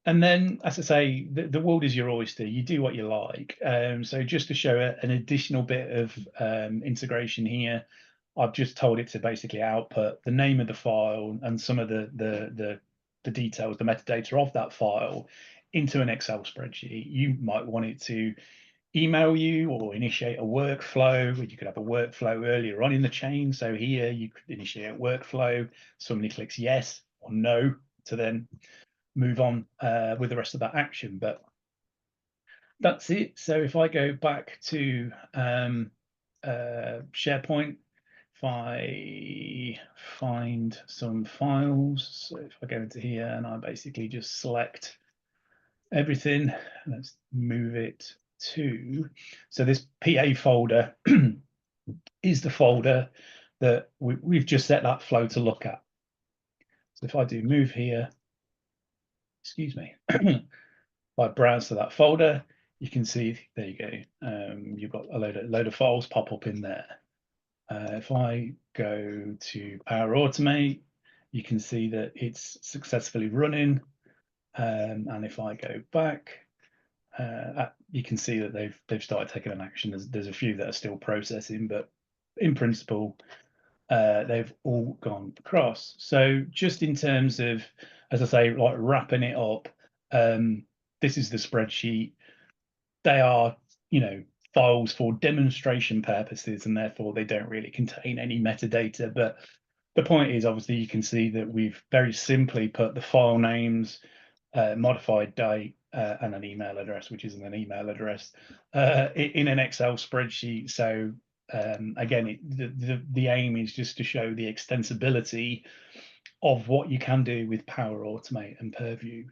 And then, as I say, the world is your oyster. You do what you like. So just to show an additional bit of integration here, I've just told it to basically output the name of the file and some of the details, the metadata of that file into an Excel spreadsheet. You might want it to email you or initiate a workflow. You could have a workflow earlier on in the chain. So here you could initiate a workflow. Somebody clicks yes or no to then move on with the rest of that action. But that's it. So if I go back to SharePoint, if I find some files, so if I go into here and I basically just select everything, let's move it to, so this PA folder is the folder that we've just set that flow to look at. So if I do move here, excuse me, if I browse to that folder, you can see, there you go, you've got a load of files pop up in there. If I go to Power Automate, you can see that it's successfully running. And if I go back, you can see that they've started taking an action. There's a few that are still processing, but in principle, they've all gone across. So just in terms of, as I say, like wrapping it up, this is the spreadsheet. They are, files for demonstration purposes, and therefore they don't really contain any metadata. But the point is, obviously, you can see that we've very simply put the file names, modified date, and an email address, which isn't an email address, in an Excel spreadsheet. So again, the aim is just to show the extensibility of what you can do with Power Automate and Purview.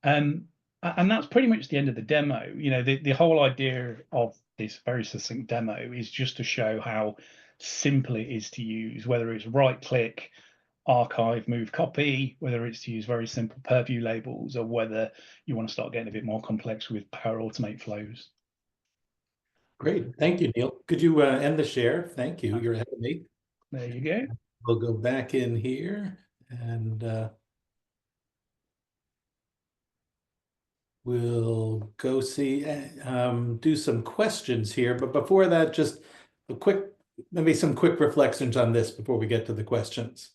And that's pretty much the end of the demo. The whole idea of this very succinct demo is just to show how simple it is to use, whether it's right click, archive, move, copy, whether it's to use very simple purview labels, or whether you want to start getting a bit more complex with Power Automate flows. Great. Thank you, Neil. Could you end the share? Thank you. You're ahead of me. There you go. We'll go back in here and we'll go see, do some questions here. But before that, just maybe some quick reflections on this before we get to the questions.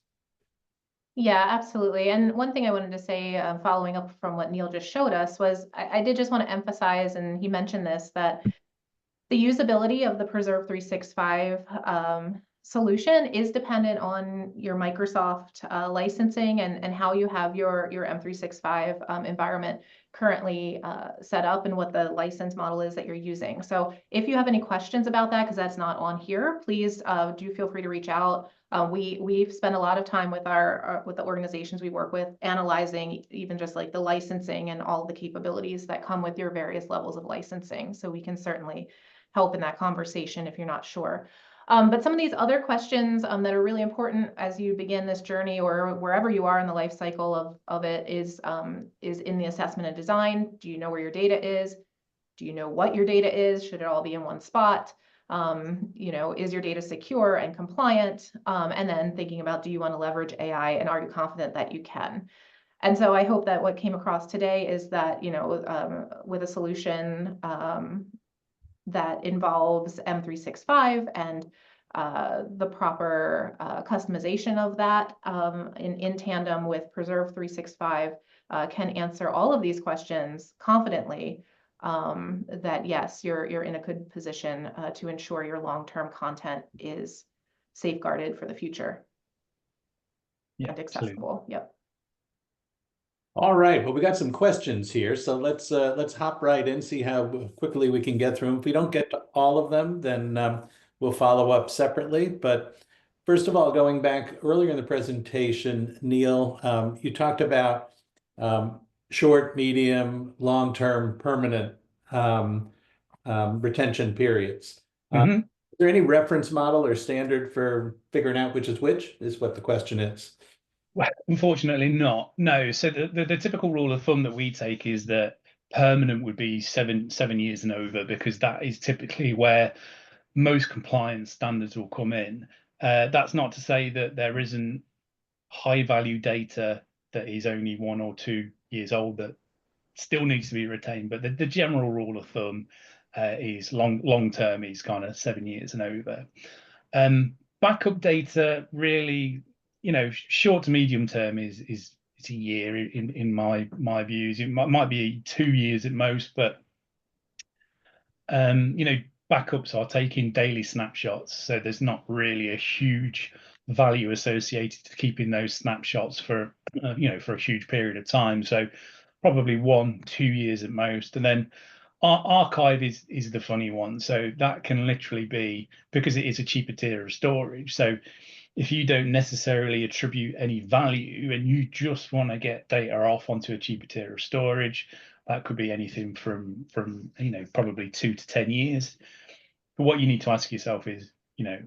Yeah, absolutely. And one thing I wanted to say, following up from what Neil just showed us, was I did just want to emphasize, and he mentioned this, that the usability of the Preserve 365 solution is dependent on your Microsoft licensing and how you have your M365 environment currently set up and what the license model is that you're using. So if you have any questions about that, because that's not on here, please do feel free to reach out. We've spent a lot of time with with the organizations we work with, analyzing even just like the licensing and all the capabilities that come with your various levels of licensing. So we can certainly help in that conversation if you're not sure. But some of these other questions that are really important as you begin this journey or wherever you are in the life cycle of it is in the assessment and design. Do you know where your data is? Do you know what your data is? Should it all be in one spot? You know, is your data secure and compliant? And then thinking about, do you want to leverage AI, and are you confident that you can? And so I hope that what came across today is that, you know, with a solution that involves M365 and the proper customization of that in tandem with Preserve 365 can answer all of these questions confidently, that yes, you're in a good position to ensure your long-term content is safeguarded for the future and accessible. Absolutely. Yep. All right, well, we got some questions here, so let's hop right in, see how quickly we can get through them. If we don't get to all of them, then we'll follow up separately. But first of all, going back earlier in the presentation, Neil, you talked about short, medium, long-term, permanent retention periods. Mhm. Is there any reference model or standard for figuring out which is what the question is? Well, unfortunately not. No. So the typical rule of thumb that we take is that permanent would be seven years and over, because that is typically where most compliance standards will come in. That's not to say that there isn't high value data that is only 1 or 2 years old that still needs to be retained. But the general rule of thumb is long term is kind of 7 years and over. Backup data really, you know, short to medium term is a year in my views. It might be 2 years at most, but you know, backups are taking daily snapshots, so there's not really a huge value associated to keeping those snapshots for you know, for a huge period of time. So probably 1-2 years at most. And then archive is the funny one. So that can literally be, because it is a cheaper tier of storage. So if you don't necessarily attribute any value and you just want to get data off onto a cheaper tier of storage, that could be anything from you know, probably 2 to 10 years. But what you need to ask yourself is, you know,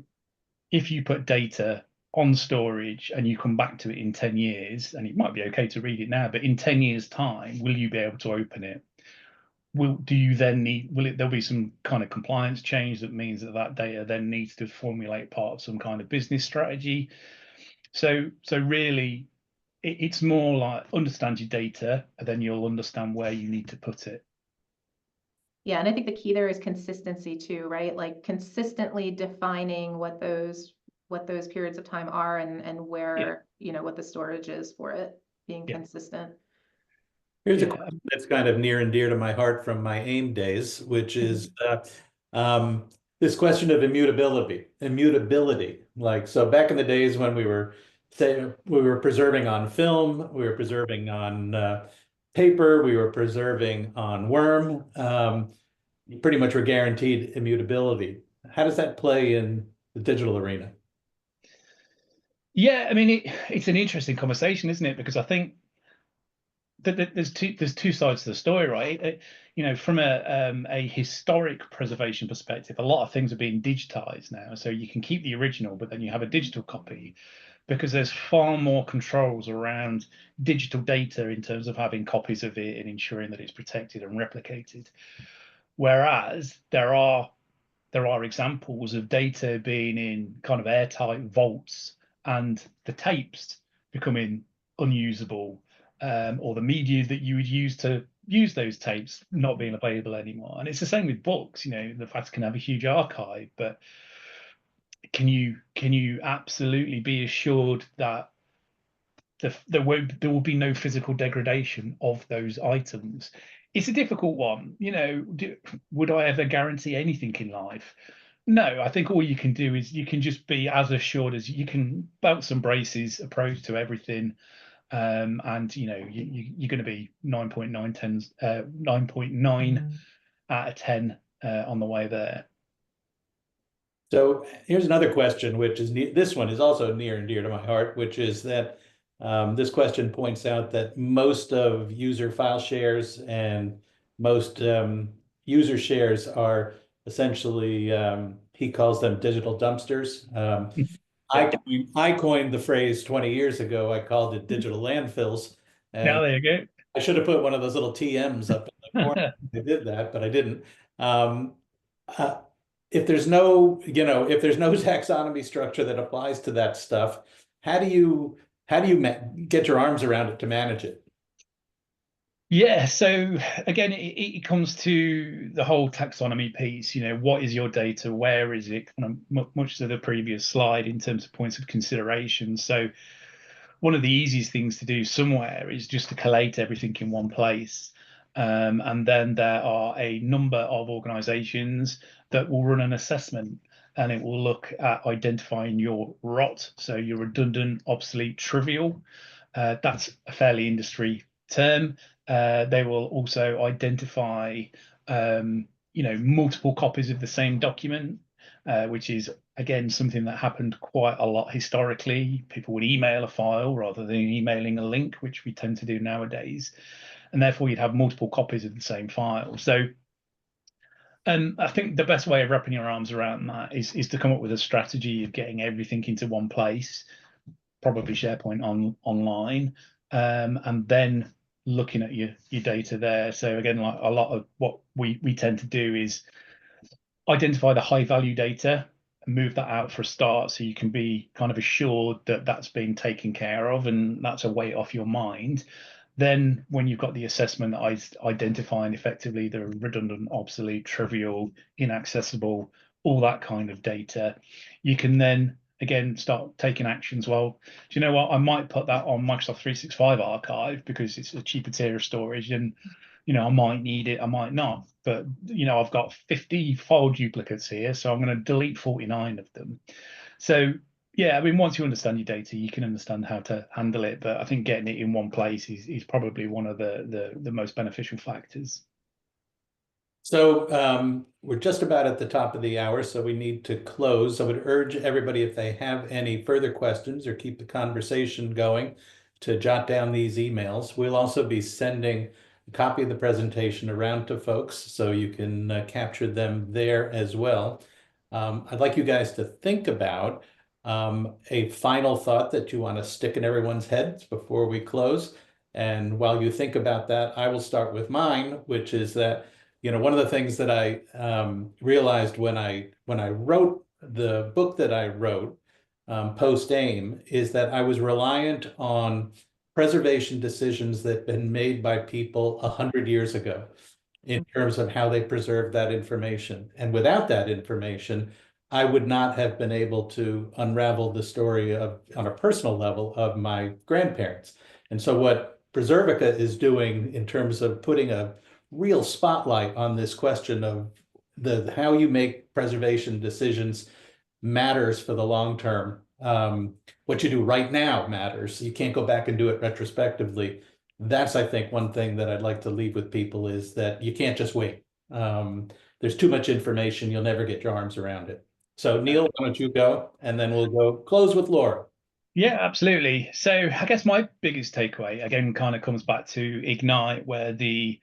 if you put data on storage and you come back to it in 10 years, and it might be okay to read it now, but in 10 years time, will you be able to open it? Do you then need, there'll be some kind of compliance change that means that data then needs to formulate part of some kind of business strategy. So really it's more like understand your data, and then you'll understand where you need to put it. Yeah, and I think the key there is consistency too, right? Like consistently defining what those periods of time are and where, you know, what the storage is for it, being consistent. Here's a question that's kind of near and dear to my heart from my AIM days, which is this question of immutability. Like, so back in the days when we were preserving on film, we were preserving on paper, we were preserving on worm, pretty much were guaranteed immutability. How does that play in the digital arena? Yeah, I mean, it's an interesting conversation, isn't it? Because I think that there's two sides to the story, right? You know, from a historic preservation perspective, a lot of things are being digitized now, so you can keep the original, but then you have a digital copy, because there's far more controls around digital data in terms of having copies of it and ensuring that it's protected and replicated. Whereas there are examples of data being in kind of airtight vaults and the tapes becoming unusable, or the media that you would use to use those tapes not being available anymore. And it's the same with books. You know, the fact can have a huge archive, but can you absolutely be assured that there will be no physical degradation of those items? It's a difficult one. You know, would I ever guarantee anything in life? No, I think all you can do is you can just be as assured as you can, belts and braces approach to everything. And you know, you're going to be 9.9 out of 10 on the way there. So here's another question, which is this one is also near and dear to my heart, which is that this question points out that most of user file shares and most user shares are essentially He calls them digital dumpsters. I coined the phrase 20 years ago. I called it digital landfills. Now And there you I should have put one of those little TMs up in the corner. go. I did that, but I didn't. Um, uh, if there's no, if there's no taxonomy structure that applies to that stuff, how do you get your arms around it to manage it? Yeah, so again, it comes to the whole taxonomy piece. What is your data? Where is it? Kind of much to the previous slide in terms of points of consideration. So one of the easiest things to do somewhere is just to collate everything in one place. And then there are a number of organizations that will run an assessment, and it will look at identifying your ROT, so your redundant, obsolete, trivial. That's a fairly industry term. They will also identify, multiple copies of the same document, which is, again, something that happened quite a lot historically. People would email a file rather than emailing a link, which we tend to do nowadays. And therefore, you'd have multiple copies of the same file. So I think the best way of wrapping your arms around that is to come up with a strategy of getting everything into one place, probably SharePoint online, and then looking at your data there. So again, like a lot of what we tend to do is identify the high value data and move that out for a start, so you can be kind of assured that that's being taken care of and that's a weight off your mind. Then when you've got the assessment identifying effectively the redundant, obsolete, trivial, inaccessible, all that kind of data, you can then again start taking actions. Well, do you know what? I might put that on Microsoft 365 archive because it's a cheaper tier of storage, and I might need it, I might not. But I've got 50 file duplicates here, so I'm going to delete 49 of them. So yeah, I mean, once you understand your data, you can understand how to handle it. But I think getting it in one place is probably one of the most beneficial factors. So we're just about at the top of the hour, so we need to close. I would urge everybody, if they have any further questions or keep the conversation going, to jot down these emails. We'll also be sending a copy of the presentation around to folks, so you can capture them there as well. I'd like you guys to think about a final thought that you want to stick in everyone's heads before we close. And while you think about that, I will start with mine, which is that one of the things that I realized when I wrote the book that I wrote, Post AIM, is that I was reliant on preservation decisions that had been made by people 100 years ago in terms of how they preserved that information. And without that information, I would not have been able to unravel the story on a personal level of my grandparents. And so what Preservica is doing in terms of putting a real spotlight on this question of how you make preservation decisions matters for the long term. What you do right now matters. You can't go back and do it retrospectively. That's, I think, one thing that I'd like to leave with people, is that you can't just wait. There's too much information. You'll never get your arms around it. So Neil, why don't you go, and then we'll go close with Laura. Yeah, absolutely. So I guess my biggest takeaway again kind of comes back to Ignite, where the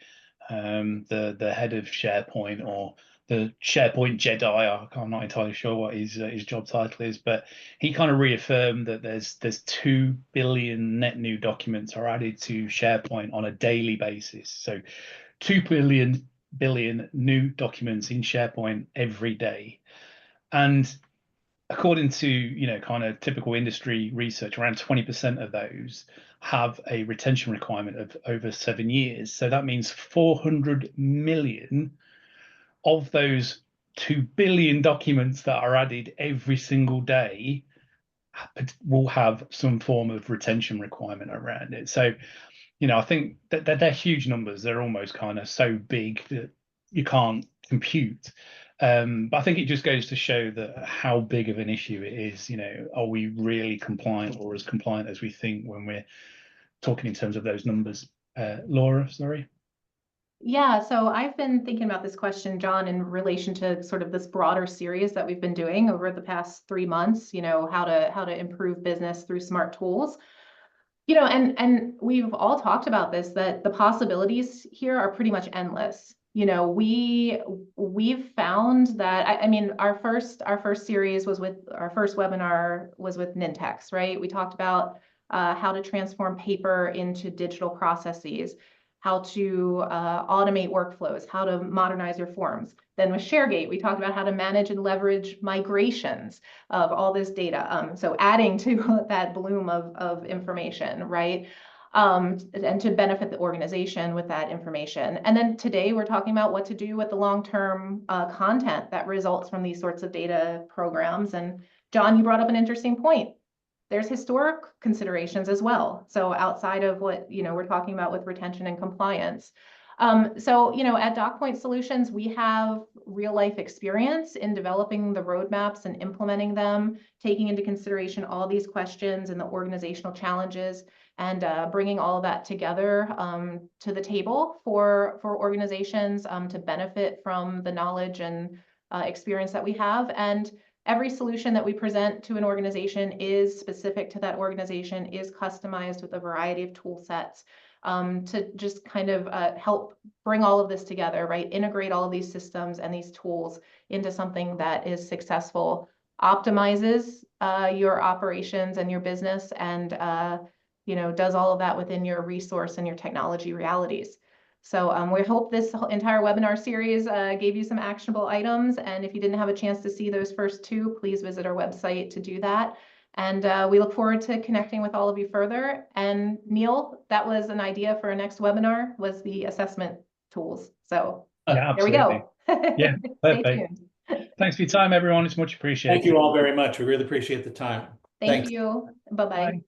head of SharePoint, or the SharePoint Jedi, I'm not entirely sure what his job title is, but he kind of reaffirmed that there's 2 billion net new documents are added to SharePoint on a daily basis. So 2 billion new documents in SharePoint every day. And according to kind of typical industry research, around 20% of those have a retention requirement of over 7 years. So that means 400 million of those 2 billion documents that are added every single day will have some form of retention requirement around it. So I think that they're huge numbers. They're almost kind of so big that you can't compute. But I think it just goes to show that how big of an issue it is. Are we really compliant, or as compliant as we think when we're talking in terms of those numbers? Laura, sorry. Yeah, so I've been thinking about this question, John, in relation to sort of this broader series that we've been doing over the past 3 months, how to improve business through smart tools. And we've all talked about this, that the possibilities here are pretty much endless. you know, we've found that, I mean, our first series was with, our first webinar was with Nintex, right? We talked about how to transform paper into digital processes, how to automate workflows, how to modernize your forms. Then with ShareGate, we talked about how to manage and leverage migrations of all this data. So adding to that bloom of information, right? And to benefit the organization with that information. And then today we're talking about what to do with the long-term content that results from these sorts of data programs. And John, you brought up an interesting point. There's historic considerations as well. So outside of what, you know, we're talking about with retention and compliance. So, you know, at DocPoint Solutions, we have real life experience in developing the roadmaps and implementing them, taking into consideration all these questions and the organizational challenges, and bringing all of that together to the table for organizations to benefit from the knowledge and experience that we have. And every solution that we present to an organization is specific to that organization, is customized with a variety of tool sets to just kind of help bring all of this together, right? Integrate all of these systems and these tools into something that is successful, optimizes your operations and your business, and you know, does all of that within your resource and your technology realities. So we hope this entire webinar series gave you some actionable items. And if you didn't have a chance to see those first two, please visit our website to do that. And we look forward to connecting with all of you further. And Neil, that was an idea for our next webinar, was the assessment tools. So Yeah, there we go. Yeah, Stay perfect. tuned. Thanks for your time, everyone. It's much appreciated. Thank you all very much. We really appreciate the time. Thank you. Bye-bye. Bye.